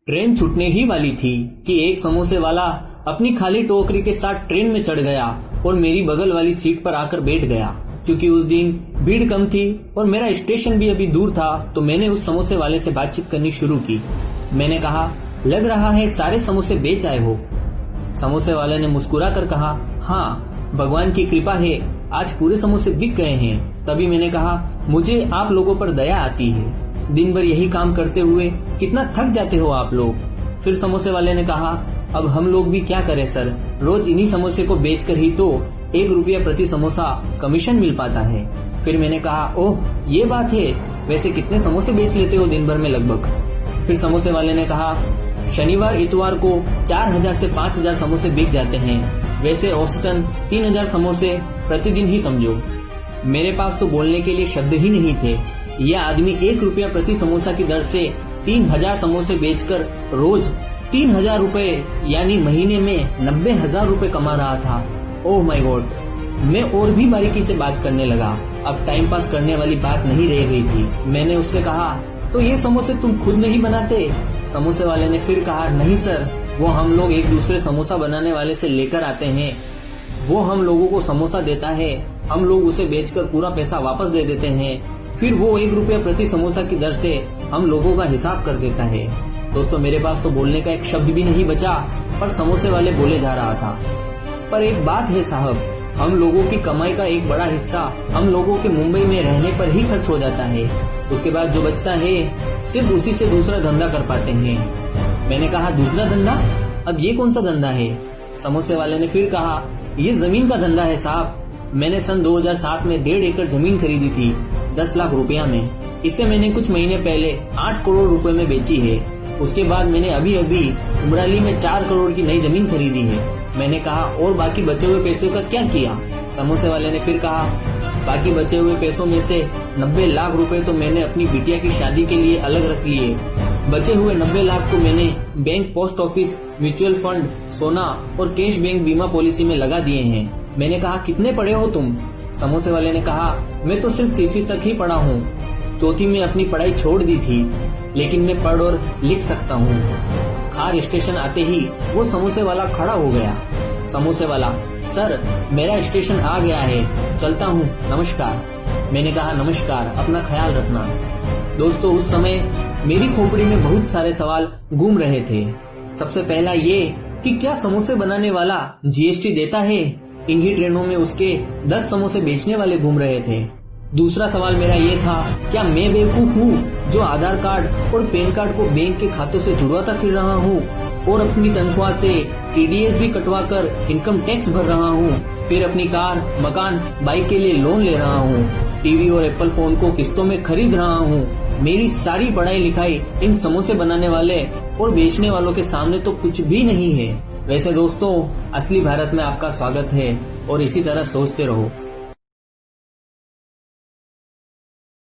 Train छूटने ही वाली थी कि एक समोसे वाला अपनी खाली टोकरी के साथ ट्रेन में चढ़ गया और मेरी बगल वाली सीट पर आकर बैठ गया। क्योंकि उस दिन भीड़ कम थी और मेरा स्टेशन भी अभी दूर था, तो मैंने उस समोसे वाले से बातचीत करनी शुरू की। मैंने कहा, लग रहा है सारे समोसे बेच आए हो। समोसे वाले ने मुस्कुरा कर कहा, हाँ, भगवान की कृपा है, आज पूरे समोसे बिक गए हैं। तभी मैंने कहा, मुझे आप लोगों पर दया आती है, दिन भर यही काम करते हुए कितना थक जाते हो आप लोग। फिर समोसे वाले ने कहा, अब हम लोग भी क्या करें सर, रोज इन्हीं समोसे को बेचकर ही तो 1 रुपया प्रति समोसा कमीशन मिल पाता है। फिर मैंने कहा, ओह ये बात है, वैसे कितने समोसे बेच लेते हो दिन भर में लगभग। फिर समोसे वाले ने कहा, शनिवार इतवार को 4000 से 5000 समोसे बिक जाते हैं, वैसे औसतन 3000 समोसे प्रतिदिन ही समझो। मेरे पास तो बोलने के लिए शब्द ही नहीं थे। यह आदमी 1 रुपया प्रति समोसा की दर से 3000 समोसे बेचकर रोज 3000 रुपए यानी महीने में 90,000 रुपए कमा रहा था। Oh my God. मैं और भी बारीकी से बात करने लगा। अब टाइम पास करने वाली बात नहीं रह गई थी। मैंने उससे कहा, तो ये समोसे तुम खुद नहीं बनाते? समोसे वाले ने फिर कहा, नहीं सर, वो हम लोग एक दूसरे समोसा बनाने वाले से लेकर आते हैं। वो हम लोगों को समोसा देता है, हम लोग उसे बेचकर पूरा पैसा वापस दे देते हैं, फिर वो 1 रुपया प्रति समोसा की दर से हम लोगों का हिसाब कर देता है। दोस्तों, मेरे पास तो बोलने का एक शब्द भी नहीं बचा, पर समोसे वाले बोले जा रहा था। पर एक बात है साहब, हम लोगों की कमाई का एक बड़ा हिस्सा हम लोगों के मुंबई में रहने पर ही खर्च हो जाता है। उसके बाद जो बचता है सिर्फ उसी से दूसरा धंधा कर पाते हैं। मैंने कहा, दूसरा धंधा? अब ये कौन सा धंधा है? समोसे वाले ने फिर कहा, ये जमीन का धंधा है साहब। मैंने सन 2007 में 1.5 एकड़ जमीन खरीदी थी 10 लाख रुपया में। इसे मैंने कुछ महीने पहले 8 करोड़ रुपए में बेची है। उसके बाद मैंने अभी उमराली में 4 करोड़ की नई जमीन खरीदी है। मैंने कहा, और बाकी बचे हुए पैसों का क्या किया? समोसे वाले ने फिर कहा, बाकी बचे हुए पैसों में से 90 लाख रुपए तो मैंने अपनी बिटिया की शादी के लिए अलग रख लिए। बचे हुए 90 लाख को मैंने bank, post office, mutual fund, सोना और कैश बैंक बीमा पॉलिसी में लगा दिए हैं। मैंने कहा, कितने पढ़े हो तुम? समोसे वाले ने कहा, मैं तो सिर्फ 3वीं तक ही पढ़ा हूँ। 4थी में अपनी पढ़ाई छोड़ दी थी, लेकिन मैं पढ़ और लिख सकता हूँ। खार स्टेशन आते ही वो समोसे वाला खड़ा हो गया। समोसे वाला, सर मेरा स्टेशन आ गया है, चलता हूँ, नमस्कार। मैंने कहा, नमस्कार, अपना ख्याल रखना। दोस्तों, उस समय मेरी खोपड़ी में बहुत सारे सवाल घूम रहे थे। सबसे पहला ये कि क्या समोसे बनाने वाला जीएसटी देता है? इन्हीं ट्रेनों में उसके 10 समोसे बेचने वाले घूम रहे थे। दूसरा सवाल मेरा ये था, क्या मैं बेवकूफ हूँ जो आधार कार्ड और पैन कार्ड को बैंक के खातों से जुड़वाता फिर रहा हूँ और अपनी तनख्वाह से टीडीएस भी कटवा कर इनकम टैक्स भर रहा हूँ, फिर अपनी कार, मकान, बाइक के लिए लोन ले रहा हूँ, टीवी और एप्पल फोन को किस्तों में खरीद रहा हूँ। मेरी सारी पढ़ाई लिखाई इन समोसे बनाने वाले और बेचने वालों के सामने तो कुछ भी नहीं है। वैसे दोस्तों, असली भारत में आपका स्वागत है और इसी तरह सोचते रहो।